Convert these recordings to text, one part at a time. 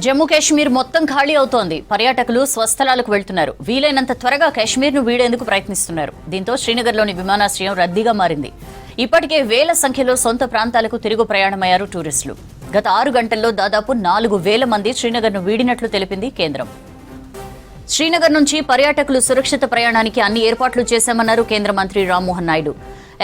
జమ్మూ కాశ్మీర్ మొత్తం ఖాళీ అవుతోంది. పర్యాటకులు స్వస్థలాలకు వెళ్తున్నారు. వీలైనంత త్వరగా కాశ్మీర్ను వీడేందుకు ప్రయత్నిస్తున్నారు. దీంతో శ్రీనగర్లోని విమానాశ్రయం రద్దీగా మారింది. ఇప్పటికే వేల సంఖ్యలో సొంత ప్రాంతాలకు తిరుగు ప్రయాణమయ్యారు టూరిస్టులు. గత 6 గంటల్లో దాదాపు 4,000 మంది శ్రీనగర్ను వీడినట్లు తెలిపింది కేంద్రం. శ్రీనగర్ నుంచి పర్యాటకులు సురక్షిత ప్రయాణానికి అన్ని ఏర్పాట్లు చేశామన్నారు కేంద్ర మంత్రి రామ్మోహన్ నాయుడు.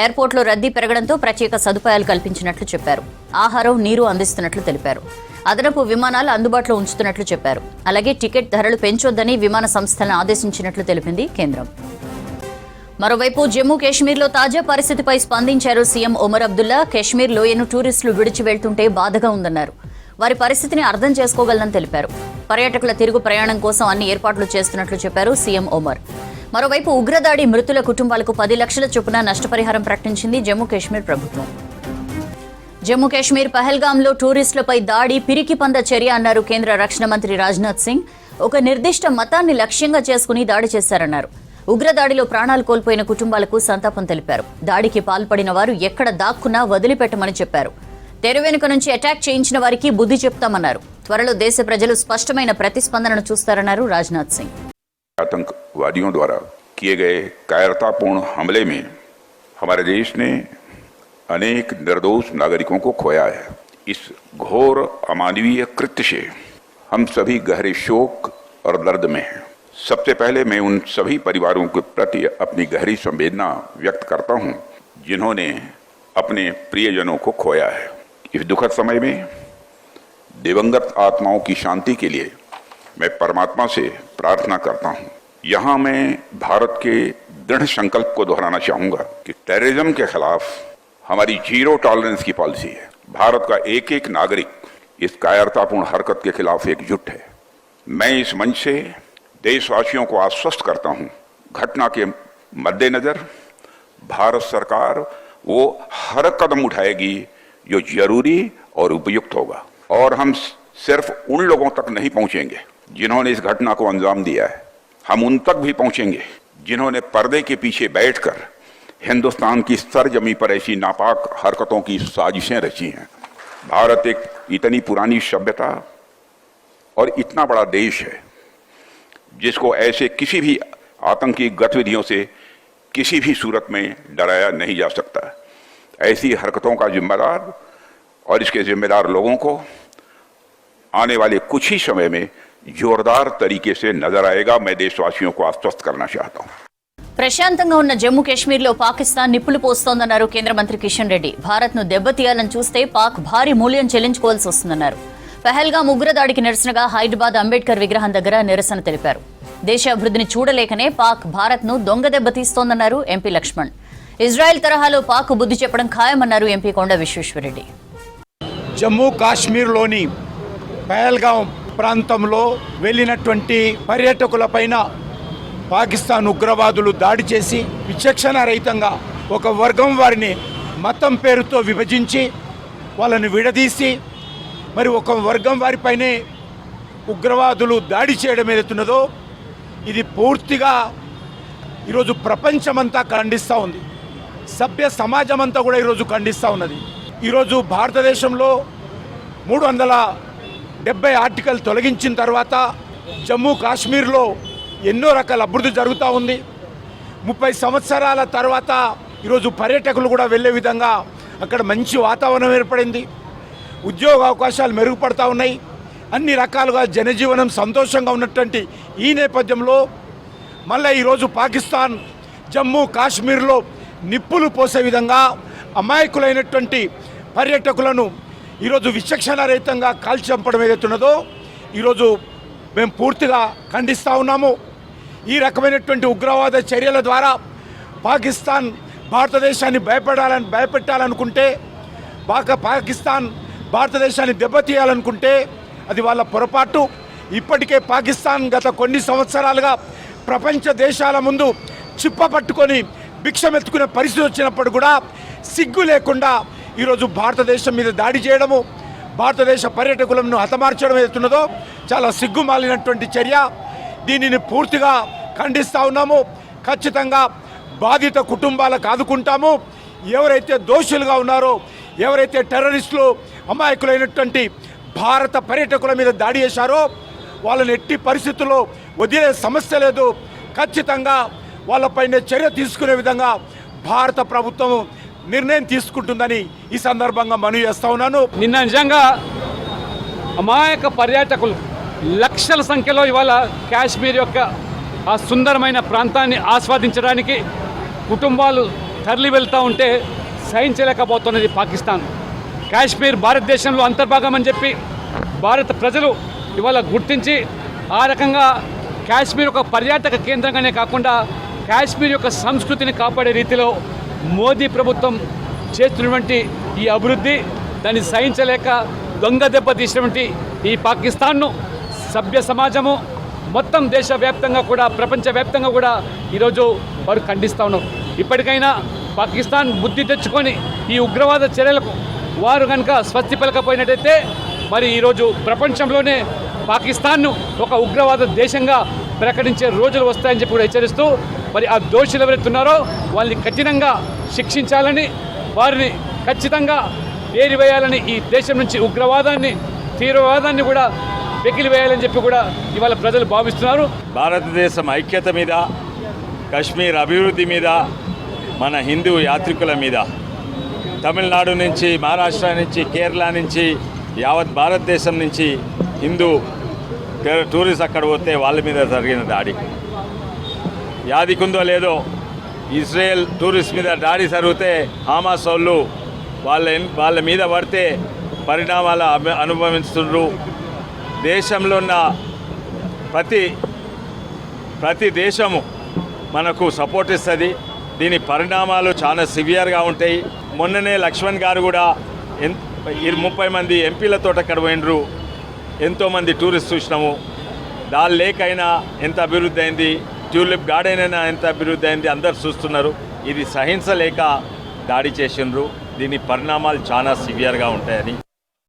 ఎయిర్పోర్ట్లో రద్దీ పెరగడంతో ప్రత్యేక సదుపాయాలు కల్పించినట్లు చెప్పారు. ఆహారం, నీరు అందిస్తున్నట్లు తెలిపారు. అదనపు విమానాలు అందుబాటులో ఉంచుతున్నట్లు చెప్పారు. అలాగే టికెట్ ధరలు పెంచొద్దని విమాన సంస్థలను ఆదేశించినట్లు తెలిపింది కేంద్రం. మరోవైపు జమ్మూ కాశ్మీర్లో తాజా పరిస్థితిపై స్పందించారు సీఎం ఒమర్ అబ్దుల్లా. కాశ్మీర్ లోయను టూరిస్టులు విడిచి వెళ్తుంటే బాధగా ఉందన్నారు. వారి పరిస్థితిని అర్థం చేసుకోగలనని తెలిపారు. పర్యాటకుల తిరుగు ప్రయాణం కోసం అన్ని ఏర్పాట్లు చేస్తున్నట్లు చెప్పారు సీఎం ఒమర్. మరోవైపు ఉగ్రదాడి మృతుల కుటుంబాలకు 10 లక్షల చొప్పున నష్టపరిహారం ప్రకటించింది జమ్మూ కాశ్మీర్ ప్రభుత్వం. జమ్మూ కాశ్మీర్ పహల్గాంలో టూరిస్టులపై దాడి పిరికి పంద చర్య అన్నారు కేంద్ర రక్షణ మంత్రి రాజ్నాథ్ సింగ్. ఒక నిర్దిష్ట మతాన్ని లక్ష్యంగా చేసుకుని దాడి చేశారన్నారు. ఉగ్రదాడిలో ప్రాణాలు కోల్పోయిన కుటుంబాలకు సంతాపం తెలిపారు. దాడికి పాల్పడిన వారు ఎక్కడ దాక్కున్నా వదిలిపెట్టమని చెప్పారు. తెర వెనుక నుంచి అటాక్ చేయించిన వారికి బుద్ధి చెప్తామన్నారు. త్వరలో దేశ ప్రజలు స్పష్టమైన ప్రతిస్పందనను చూస్తారన్నారు రాజ్నాథ్ సింగ్. आतंकवादियों द्वारा किए गए कायरतापूर्ण हमले में हमारे देश ने अनेक निर्दोष नागरिकों को खोया है। इस घोर अमानवीय कृत्य से हम सभी गहरे शोक और दर्द में हैं। सबसे पहले मैं उन सभी परिवारों के प्रति अपनी गहरी संवेदना व्यक्त करता हूं जिन्होंने अपने प्रियजनों को खोया है। इस दुखद समय में दिवंगत आत्माओं की शांति के लिए मैं परमात्मा से प्रार्थना करता हूं। यहां मैं भारत के दृढ़ संकल्प को दोहराना चाहूंगा कि टेररिज्म के खिलाफ हमारी जीरो टॉलरेंस की पॉलिसी है। भारत का एक एक नागरिक इस कायरतापूर्ण हरकत के खिलाफ एकजुट है। मैं इस मंच से देशवासियों को आश्वस्त करता हूं, घटना के मद्देनजर भारत सरकार वो हर कदम उठाएगी जो जरूरी और उपयुक्त होगा। और हम सिर्फ उन लोगों तक नहीं पहुंचेंगे जिन्होंने इस घटना को अंजाम दिया है, हम उन तक भी पहुंचेंगे जिन्होंने पर्दे के पीछे बैठकर हिंदुस्तान की सरजमी पर ऐसी नापाक हरकतों की साजिशें रची हैं। भारत एक इतनी पुरानी सभ्यता और इतना बड़ा देश है जिसको ऐसे किसी भी आतंकी गतिविधियों से किसी भी सूरत में डराया नहीं जा सकता। ऐसी हरकतों का जिम्मेदार और इसके जिम्मेदार लोगों को आने वाले कुछ ही समय में जोरदार तरीके से नजर आएगा। मैं देशवासियों को आश्वस्त करना चाहता हूं। ప్రశాంతంగా ఉన్న జమ్మూ కాశ్మీర్లో పాకిస్తాన్ నిప్పులు పోస్తోందన్నారు కేంద్ర మంత్రి కిషన్ రెడ్డి. భారత్ను దెబ్బతీయాలని చూస్తే పాక్ భారీ మూల్యం చెల్లించుకోవాల్సి వస్తుందన్నారు. పహల్గాం ఉగ్రదాడికి నిరసనగా హైదరాబాద్ అంబేద్కర్ విగ్రహం దగ్గర నిరసన తెలిపారు. దేశ అభివృద్ధిని చూడలేకనే పాక్ భారత్ను దొంగ దెబ్బతీస్తోందన్నారు ఎంపీ లక్ష్మణ్. ఇజ్రాయెల్ తరహాలో పాక్ బుద్ధి చెప్పడం ఖాయమన్నారు ఎంపీ కొండ విశ్వేశ్వరరెడ్డి. జమ్మూ కాశ్మీర్లోని పహల్గాం ప్రాంతంలో వెళ్ళినటువంటి పర్యాటకులపైన పాకిస్తాన్ ఉగ్రవాదులు దాడి చేసి విచక్షణ రహితంగా ఒక వర్గం వారిని మతం పేరుతో విభజించి వాళ్ళని విడదీసి మరి ఒక వర్గం వారిపైనే ఉగ్రవాదులు దాడి చేయడం ఏదైతున్నదో ఇది పూర్తిగా ఈరోజు ప్రపంచమంతా ఖండిస్తూ ఉంది. సభ్య సమాజం అంతా కూడా ఈరోజు ఖండిస్తూ ఉన్నది. ఈరోజు భారతదేశంలో 370 ఆర్టికల్ తొలగించిన తర్వాత జమ్మూ కాశ్మీర్లో ఎన్నో రకాల అభివృద్ధి జరుగుతూ ఉంది. 30 సంవత్సరాల తర్వాత ఈరోజు పర్యాటకులు కూడా వెళ్ళే విధంగా అక్కడ మంచి వాతావరణం ఏర్పడింది. ఉద్యోగ అవకాశాలు మెరుగుపడతా ఉన్నాయి. అన్ని రకాలుగా జనజీవనం సంతోషంగా ఉన్నటువంటి ఈ నేపథ్యంలో మళ్ళీ ఈరోజు పాకిస్తాన్ జమ్మూ కాశ్మీర్లో నిప్పులు పోసే విధంగా అమాయకులైనటువంటి పర్యాటకులను ఈరోజు విచక్షణారహితంగా కాల్చి చంపడం ఏదైతున్నదో ఈరోజు మేము పూర్తిగా ఖండిస్తూ ఉన్నాము. ఈ రకమైనటువంటి ఉగ్రవాద చర్యల ద్వారా పాకిస్తాన్ భారతదేశాన్ని భయపెట్టాలనుకుంటే పాకిస్తాన్ భారతదేశాన్ని దెబ్బతీయాలనుకుంటే అది వాళ్ళ పొరపాటు. ఇప్పటికే పాకిస్తాన్ గత కొన్ని సంవత్సరాలుగా ప్రపంచ దేశాల ముందు చిప్ప పట్టుకొని భిక్షమెత్తుకునే పరిస్థితి వచ్చినప్పుడు కూడా సిగ్గు లేకుండా ఈరోజు భారతదేశం మీద దాడి చేయడము, భారతదేశ పర్యాటకులను హతమార్చడం ఏదైతున్నదో చాలా సిగ్గుమాలినటువంటి చర్య. దీనిని పూర్తిగా ఖండిస్తూ ఉన్నాము. ఖచ్చితంగా బాధిత కుటుంబాలకు ఆదుకుంటాము. ఎవరైతే దోషులుగా ఉన్నారో, ఎవరైతే టెర్రరిస్టులు అమాయకులైనటువంటి భారత పర్యాటకుల మీద దాడి చేశారో వాళ్ళని ఎట్టి పరిస్థితుల్లో వదిలే సమస్య లేదు. ఖచ్చితంగా వాళ్ళపైన చర్య తీసుకునే విధంగా భారత ప్రభుత్వం నిర్ణయం తీసుకుంటుందని ఈ సందర్భంగా మనవి చేస్తా ఉన్నాను. నిన్న నిజంగా అమాయక పర్యాటకులు లక్షల సంఖ్యలో ఇవాళ కాశ్మీర్ యొక్క ఆ సుందరమైన ప్రాంతాన్ని ఆస్వాదించడానికి కుటుంబాలు తరలి వెళ్తూ ఉంటే సహించలేకపోతున్నది పాకిస్తాన్. కాశ్మీర్ భారతదేశంలో అంతర్భాగం అని చెప్పి భారత ప్రజలు ఇవాళ గుర్తించి ఆ రకంగా కాశ్మీర్ ఒక పర్యాటక కేంద్రంగానే కాకుండా కాశ్మీర్ యొక్క సంస్కృతిని కాపాడే రీతిలో మోదీ ప్రభుత్వం చేస్తున్నటువంటి ఈ అభివృద్ధి దాన్ని సహించలేక దొంగ దెబ్బ తీసినటువంటి ఈ పాకిస్తాన్ను సభ్య సమాజము మొత్తం దేశవ్యాప్తంగా కూడా ప్రపంచవ్యాప్తంగా కూడా ఈరోజు వారు ఖండిస్తూ ఉన్నారు. ఇప్పటికైనా పాకిస్తాన్ బుద్ధి తెచ్చుకొని ఈ ఉగ్రవాద చర్యలకు వారు కనుక స్వస్తి పలకపోయినట్టయితే మరి ఈరోజు ప్రపంచంలోనే పాకిస్తాన్ను ఒక ఉగ్రవాద దేశంగా ప్రకటించే రోజులు వస్తాయని చెప్పి కూడా హెచ్చరిస్తూ మరి ఆ దోషులు ఎవరైతున్నారో వాళ్ళని కఠినంగా శిక్షించాలని వారిని ఖచ్చితంగా ఏరివేయాలని ఈ దేశం నుంచి ఉగ్రవాదాన్ని తీవ్రవాదాన్ని కూడా వెకిలివేయాలని చెప్పి కూడా ఇవాళ ప్రజలు భావిస్తున్నారు. భారతదేశం ఐక్యత మీద, కశ్మీర్ అభివృద్ధి మీద, మన హిందూ యాత్రికుల మీద, తమిళనాడు నుంచి, మహారాష్ట్ర నుంచి, కేరళ నుంచి, యావత్ భారతదేశం నుంచి హిందూ టూరిస్ట్ అక్కడ పోతే వాళ్ళ మీద జరిగిన దాడి యాదికుందో లేదో, ఇజ్రాయెల్ టూరిస్ట్ మీద దాడి జరిగితే హమాస్ వాళ్ళు వాళ్ళ మీద పడితే పరిణామాలు అనుభవిస్తున్నారు. దేశంలో ఉన్న ప్రతి దేశము మనకు సపోర్ట్ ఇస్తుంది. దీని పరిణామాలు చాలా సివియర్గా ఉంటాయి. మొన్ననే లక్ష్మణ్ గారు కూడా 30 మంది ఎంపీలతో అక్కడ పోయినరు. ఎంతోమంది టూరిస్ట్ చూసినాము. దాని లేకైనా ఎంత అభివృద్ధి అయింది, ట్యూలిప్ గార్డెన్ అయినా ఎంత అభివృద్ధి అయింది అందరు చూస్తున్నారు. ఇది సహించలేక దాడి చేసినారు. దీని పరిణామాలు చాలా సివియర్గా ఉంటాయని